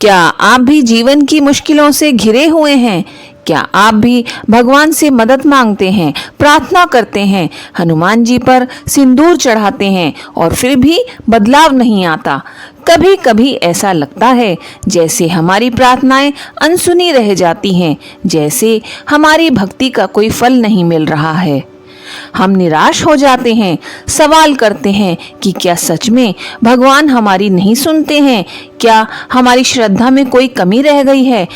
क्या आप भी जीवन की मुश्किलों से घिरे हुए हैं? क्या आप भी भगवान से मदद मांगते हैं, प्रार्थना करते हैं, हनुमान जी पर सिंदूर चढ़ाते हैं और फिर भी बदलाव नहीं आता? कभी कभी ऐसा लगता है जैसे हमारी प्रार्थनाएं अनसुनी रह जाती हैं, जैसे हमारी भक्ति का कोई फल नहीं मिल रहा है। हम निराश हो जाते हैं, सवाल करते हैं कि क्या सच में भगवान हमारी नहीं सुनते हैं? क्या हमारी श्रद्धा में कोई कमी रह गई है?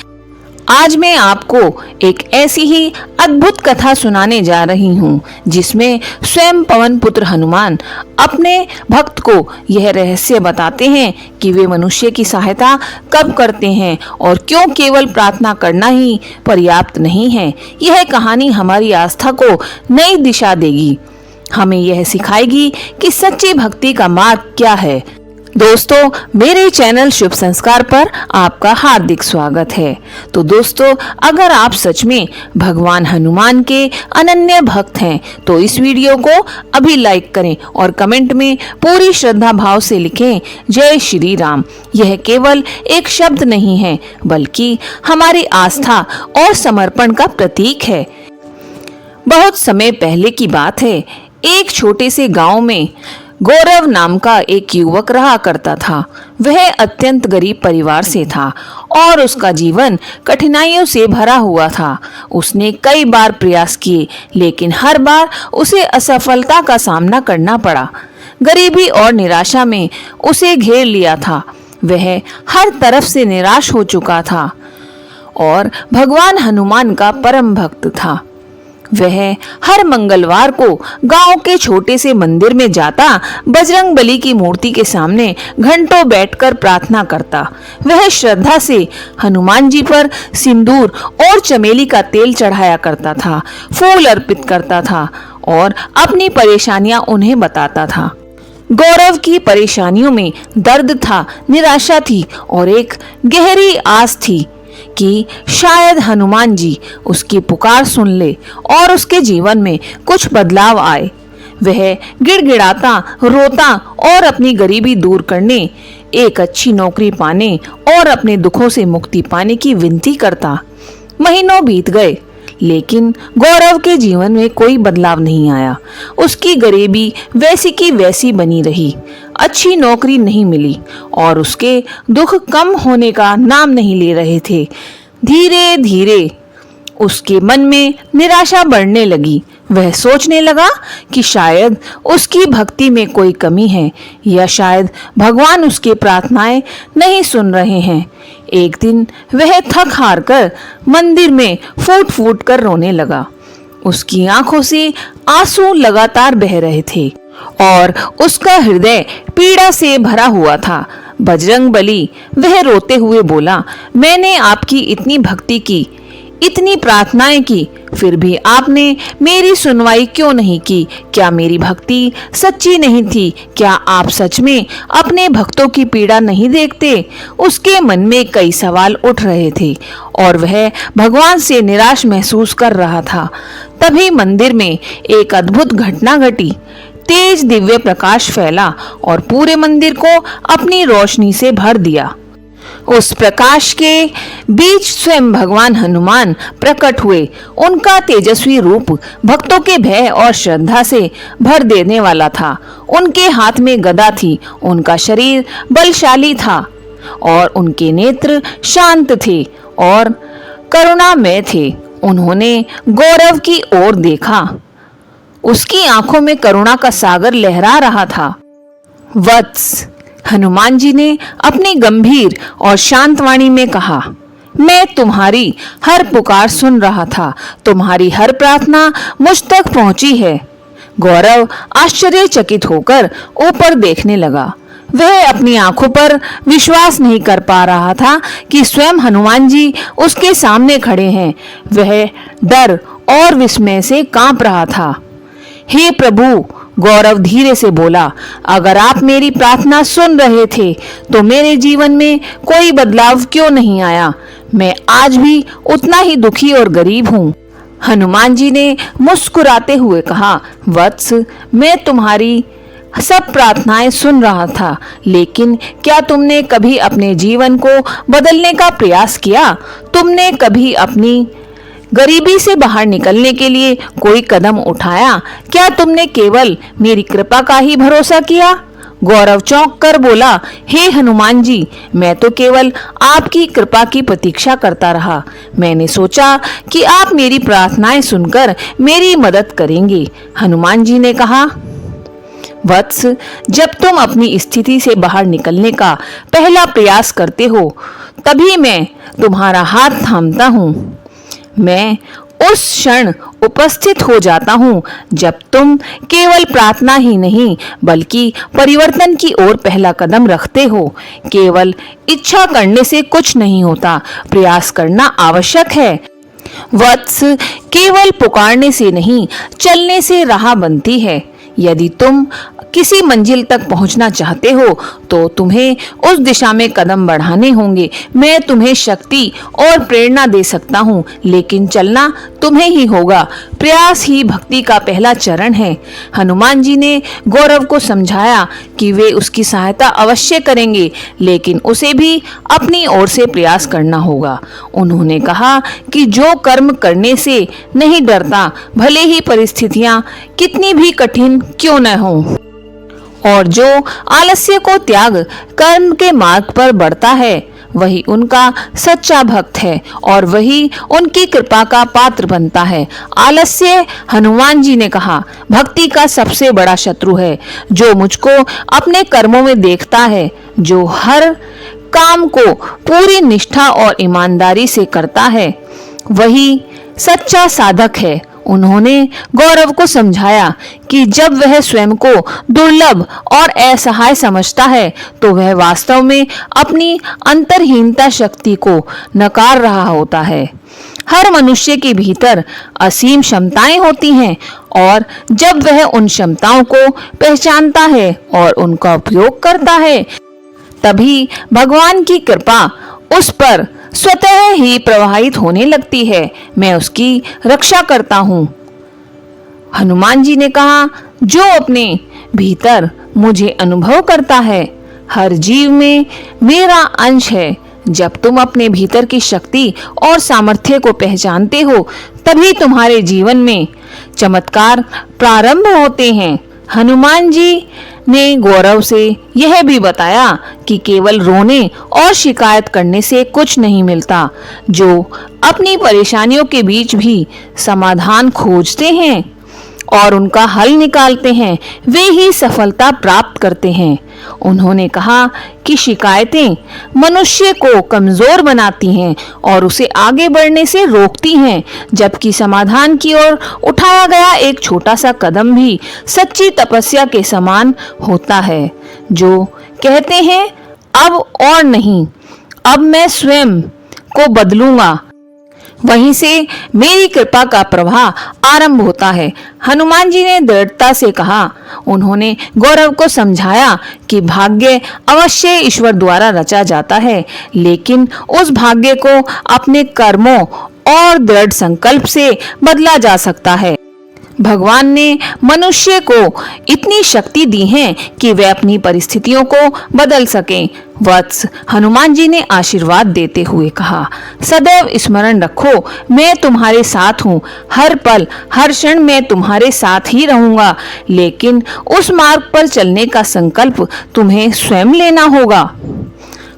आज मैं आपको एक ऐसी ही अद्भुत कथा सुनाने जा रही हूँ जिसमें स्वयं पवन पुत्र हनुमान अपने भक्त को यह रहस्य बताते हैं कि वे मनुष्य की सहायता कब करते हैं और क्यों केवल प्रार्थना करना ही पर्याप्त नहीं है। यह कहानी हमारी आस्था को नई दिशा देगी, हमें यह सिखाएगी कि सच्ची भक्ति का मार्ग क्या है। दोस्तों, मेरे चैनल शुभ संस्कार पर आपका हार्दिक स्वागत है। तो दोस्तों, अगर आप सच में भगवान हनुमान के अनन्य भक्त हैं तो इस वीडियो को अभी लाइक करें और कमेंट में पूरी श्रद्धा भाव से लिखें जय श्री राम। यह केवल एक शब्द नहीं है बल्कि हमारी आस्था और समर्पण का प्रतीक है। बहुत समय पहले की बात है, एक छोटे से गांव में गौरव नाम का एक युवक रहा करता था। वह अत्यंत गरीब परिवार से था और उसका जीवन कठिनाइयों से भरा हुआ था। उसने कई बार प्रयास किए लेकिन हर बार उसे असफलता का सामना करना पड़ा। गरीबी और निराशा में उसे घेर लिया था। वह हर तरफ से निराश हो चुका था और भगवान हनुमान का परम भक्त था। वह हर मंगलवार को गांव के छोटे से मंदिर में जाता, बजरंग बली की मूर्ति के सामने घंटों बैठकर प्रार्थना करता। वह श्रद्धा से हनुमान जी पर सिंदूर और चमेली का तेल चढ़ाया करता था, फूल अर्पित करता था और अपनी परेशानियां उन्हें बताता था। गौरव की परेशानियों में दर्द था, निराशा थी और एक गहरी आस थी कि शायद हनुमान जी उसकी पुकार सुन ले और उसके जीवन में कुछ बदलाव आए। वह गिड़गिड़ाता, रोता और अपनी गरीबी दूर करने, एक अच्छी नौकरी पाने और अपने दुखों से मुक्ति पाने की विनती करता। महीनों बीत गए लेकिन गौरव के जीवन में कोई बदलाव नहीं आया। उसकी गरीबी वैसी की वैसी बनी रही, अच्छी नौकरी नहीं मिली और उसके दुख कम होने का नाम नहीं ले रहे थे। धीरे धीरे उसके मन में निराशा बढ़ने लगी। वह सोचने लगा कि शायद उसकी भक्ति में कोई कमी है या शायद भगवान उसकी प्रार्थनाएं नहीं सुन रहे हैं। एक दिन वह थक हार कर मंदिर में फूट फूट कर रोने लगा। उसकी आंखों से आंसू लगातार बह रहे थे और उसका हृदय पीड़ा से भरा हुआ था। बजरंग बली, वह रोते हुए बोला, मैंने आपकी इतनी भक्ति की, इतनी प्रार्थनाएं की, फिर भी आपने मेरी सुनवाई क्यों नहीं की? क्या मेरी भक्ति सच्ची नहीं थी? क्या आप सच में अपने भक्तों की पीड़ा नहीं देखते? उसके मन में कई सवाल उठ रहे थे और वह भगवान से निराश महसूस कर रहा था। तभी मंदिर में एक अद्भुत घटना घटी। तेज दिव्य प्रकाश फैला और पूरे मंदिर को अपनी रोशनी से भर दिया। उस प्रकाश के बीच स्वयं भगवान हनुमान प्रकट हुए। उनका तेजस्वी रूप भक्तों के भय और श्रद्धा से भर देने वाला था। उनके हाथ में गदा थी, उनका शरीर बलशाली था और उनके नेत्र शांत थे और करुणामय थे। उन्होंने गौरव की ओर देखा। उसकी आंखों में करुणा का सागर लहरा रहा था। वत्स, हनुमान जी ने अपनी गंभीर और शांत वाणी में कहा, मैं तुम्हारी हर पुकार सुन रहा था, तुम्हारी हर प्रार्थना मुझ तक पहुंची है। गौरव आश्चर्यचकित होकर ऊपर देखने लगा। वह अपनी आंखों पर विश्वास नहीं कर पा रहा था कि स्वयं हनुमान जी उसके सामने खड़े हैं। वह डर और विस्मय से कांप रहा था। हे प्रभु, गौरव धीरे से बोला, अगर आप मेरी प्रार्थना सुन रहे थे तो मेरे जीवन में कोई बदलाव क्यों नहीं आया? मैं आज भी उतना ही दुखी और गरीब हूँ। हनुमान जी ने मुस्कुराते हुए कहा, वत्स, मैं तुम्हारी सब प्रार्थनाएं सुन रहा था, लेकिन क्या तुमने कभी अपने जीवन को बदलने का प्रयास किया? तुमने कभी अपनी गरीबी से बाहर निकलने के लिए कोई कदम उठाया? क्या तुमने केवल मेरी कृपा का ही भरोसा किया? गौरव चौंक कर बोला, हे हनुमान जी, मैं तो केवल आपकी कृपा की प्रतीक्षा करता रहा। मैंने सोचा कि आप मेरी प्रार्थनाएं सुनकर मेरी मदद करेंगे। हनुमान जी ने कहा, वत्स, जब तुम अपनी स्थिति से बाहर निकलने का पहला प्रयास करते हो, तभी मैं तुम्हारा हाथ थामता हूँ। मैं उस क्षण उपस्थित हो जाता हूँ जब तुम केवल प्रार्थना ही नहीं बल्कि परिवर्तन की ओर पहला कदम रखते हो। केवल इच्छा करने से कुछ नहीं होता, प्रयास करना आवश्यक है। वत्स, केवल पुकारने से नहीं, चलने से राह बनती है। यदि तुम किसी मंजिल तक पहुंचना चाहते हो तो तुम्हें उस दिशा में कदम बढ़ाने होंगे। मैं तुम्हें शक्ति और प्रेरणा दे सकता हूं, लेकिन चलना तुम्हें ही होगा। प्रयास ही भक्ति का पहला चरण है। हनुमान जी ने गौरव को समझाया कि वे उसकी सहायता अवश्य करेंगे, लेकिन उसे भी अपनी ओर से प्रयास करना होगा। उन्होंने कहा कि जो कर्म करने से नहीं डरता, भले ही परिस्थितियां कितनी भी कठिन क्यों न हो, और जो आलस्य को त्याग कर्म के मार्ग पर बढ़ता है, वही उनका सच्चा भक्त है और वही उनकी कृपा का पात्र बनता है। आलस्य, हनुमान जी ने कहा, भक्ति का सबसे बड़ा शत्रु है। जो मुझको अपने कर्मों में देखता है, जो हर काम को पूरी निष्ठा और ईमानदारी से करता है, वही सच्चा साधक है। उन्होंने गौरव को समझाया कि जब वह स्वयं को दुर्लभ और असहाय समझता है तो वह वास्तव में अपनी अंतर्हीनता शक्ति को नकार रहा होता है। हर मनुष्य के भीतर असीम क्षमताएं होती हैं और जब वह उन क्षमताओं को पहचानता है और उनका उपयोग करता है, तभी भगवान की कृपा उस पर स्वतः ही प्रवाहित होने लगती है। मैं उसकी रक्षा करता हूँ। हनुमान जी ने कहा, जो अपने भीतर मुझे अनुभव करता है, हर जीव में मेरा अंश है। जब तुम अपने भीतर की शक्ति और सामर्थ्य को पहचानते हो, तभी तुम्हारे जीवन में चमत्कार प्रारंभ होते हैं। हनुमान जी ने गौरव से यह भी बताया कि केवल रोने और शिकायत करने से कुछ नहीं मिलता। जो अपनी परेशानियों के बीच भी समाधान खोजते हैं और उनका हल निकालते हैं, वे ही सफलता प्राप्त करते हैं। उन्होंने कहा कि शिकायतें मनुष्य को कमजोर बनाती हैं और उसे आगे बढ़ने से रोकती हैं, जबकि समाधान की ओर उठाया गया एक छोटा सा कदम भी सच्ची तपस्या के समान होता है। जो कहते हैं, अब और नहीं, अब मैं स्वयं को बदलूंगा, वहीं से मेरी कृपा का प्रवाह आरंभ होता है। हनुमान जी ने दृढ़ता से कहा। उन्होंने गौरव को समझाया कि भाग्य अवश्य ईश्वर द्वारा रचा जाता है, लेकिन उस भाग्य को अपने कर्मों और दृढ़ संकल्प से बदला जा सकता है। भगवान ने मनुष्य को इतनी शक्ति दी है कि वे अपनी परिस्थितियों को बदल सकें। वत्स, हनुमान जी ने आशीर्वाद देते हुए कहा, सदैव स्मरण रखो, मैं तुम्हारे साथ हूँ। हर पल हर क्षण मैं तुम्हारे साथ ही रहूंगा, लेकिन उस मार्ग पर चलने का संकल्प तुम्हें स्वयं लेना होगा।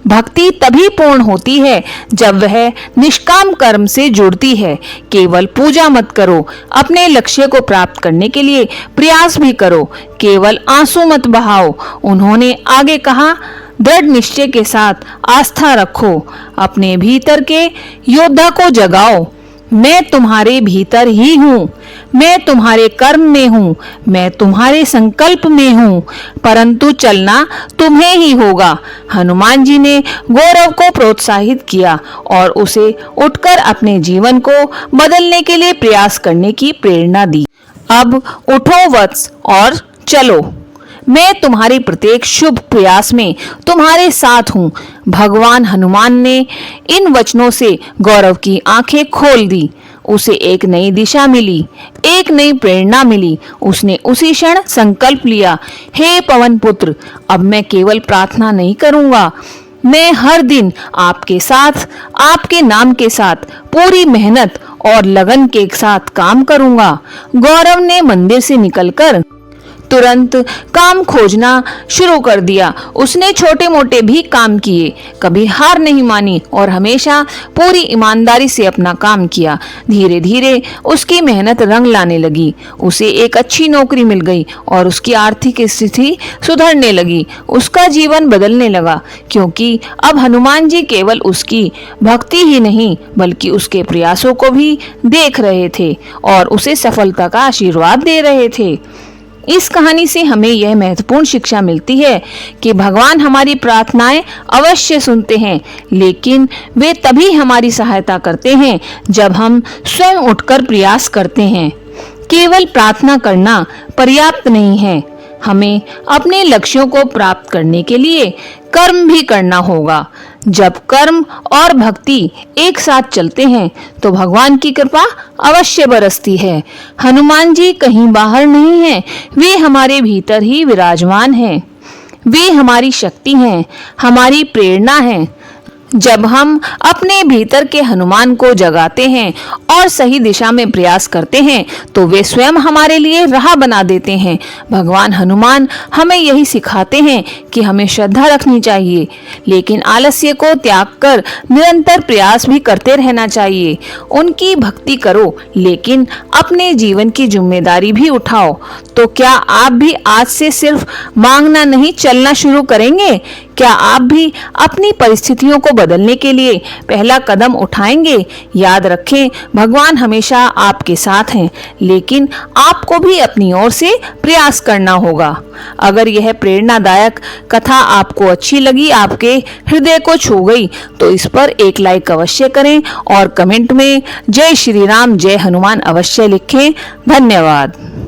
भक्ति तभी पूर्ण होती है जब वह निष्काम कर्म से जुड़ती है। केवल पूजा मत करो, अपने लक्ष्य को प्राप्त करने के लिए प्रयास भी करो। केवल आंसू मत बहाओ। उन्होंने आगे कहा, दृढ़ निश्चय के साथ आस्था रखो, अपने भीतर के योद्धा को जगाओ। मैं तुम्हारे भीतर ही हूँ, मैं तुम्हारे कर्म में हूँ, मैं तुम्हारे संकल्प में हूँ, परंतु चलना तुम्हें ही होगा। हनुमान जी ने गौरव को प्रोत्साहित किया और उसे उठकर अपने जीवन को बदलने के लिए प्रयास करने की प्रेरणा दी। अब उठो वत्स और चलो, मैं तुम्हारी प्रत्येक शुभ प्रयास में तुम्हारे साथ हूँ। भगवान हनुमान ने इन वचनों से गौरव की आंखें खोल दी। उसे एक नई दिशा मिली, एक नई प्रेरणा मिली। उसने उसी क्षण संकल्प लिया, हे पवन पुत्र, अब मैं केवल प्रार्थना नहीं करूंगा, मैं हर दिन आपके साथ, आपके नाम के साथ पूरी मेहनत और लगन के साथ काम करूंगा। गौरव ने मंदिर से निकलकर तुरंत काम खोजना शुरू कर दिया। उसने छोटे मोटे भी काम किए, कभी हार नहीं मानी और हमेशा पूरी ईमानदारी से अपना काम किया। धीरे धीरे उसकी मेहनत रंग लाने लगी। उसे एक अच्छी नौकरी मिल गई और उसकी आर्थिक स्थिति सुधरने लगी। उसका जीवन बदलने लगा, क्योंकि अब हनुमान जी केवल उसकी भक्ति ही नहीं बल्कि उसके प्रयासों को भी देख रहे थे और उसे सफलता का आशीर्वाद दे रहे थे। इस कहानी से हमें यह महत्वपूर्ण शिक्षा मिलती है कि भगवान हमारी प्रार्थनाएं अवश्य सुनते हैं, लेकिन वे तभी हमारी सहायता करते हैं जब हम स्वयं उठकर प्रयास करते हैं। केवल प्रार्थना करना पर्याप्त नहीं है, हमें अपने लक्ष्यों को प्राप्त करने के लिए कर्म भी करना होगा। जब कर्म और भक्ति एक साथ चलते हैं तो भगवान की कृपा अवश्य बरसती है। हनुमान जी कहीं बाहर नहीं हैं, वे हमारे भीतर ही विराजमान हैं। वे हमारी शक्ति हैं, हमारी प्रेरणा हैं। जब हम अपने भीतर के हनुमान को जगाते हैं और सही दिशा में प्रयास करते हैं तो वे स्वयं हमारे लिए राह बना देते हैं। भगवान हनुमान हमें यही सिखाते हैं कि हमें श्रद्धा रखनी चाहिए, लेकिन आलस्य को त्याग कर निरंतर प्रयास भी करते रहना चाहिए। उनकी भक्ति करो, लेकिन अपने जीवन की जिम्मेदारी भी उठाओ। तो क्या आप भी आज से सिर्फ मांगना नहीं, चलना शुरू करेंगे? क्या आप भी अपनी परिस्थितियों को बदलने के लिए पहला कदम उठाएंगे? याद रखें, भगवान हमेशा आपके साथ हैं, लेकिन आपको भी अपनी ओर से प्रयास करना होगा। अगर यह प्रेरणादायक कथा आपको अच्छी लगी, आपके हृदय को छू गई, तो इस पर एक लाइक अवश्य करें और कमेंट में जय श्री राम, जय हनुमान अवश्य लिखें। धन्यवाद।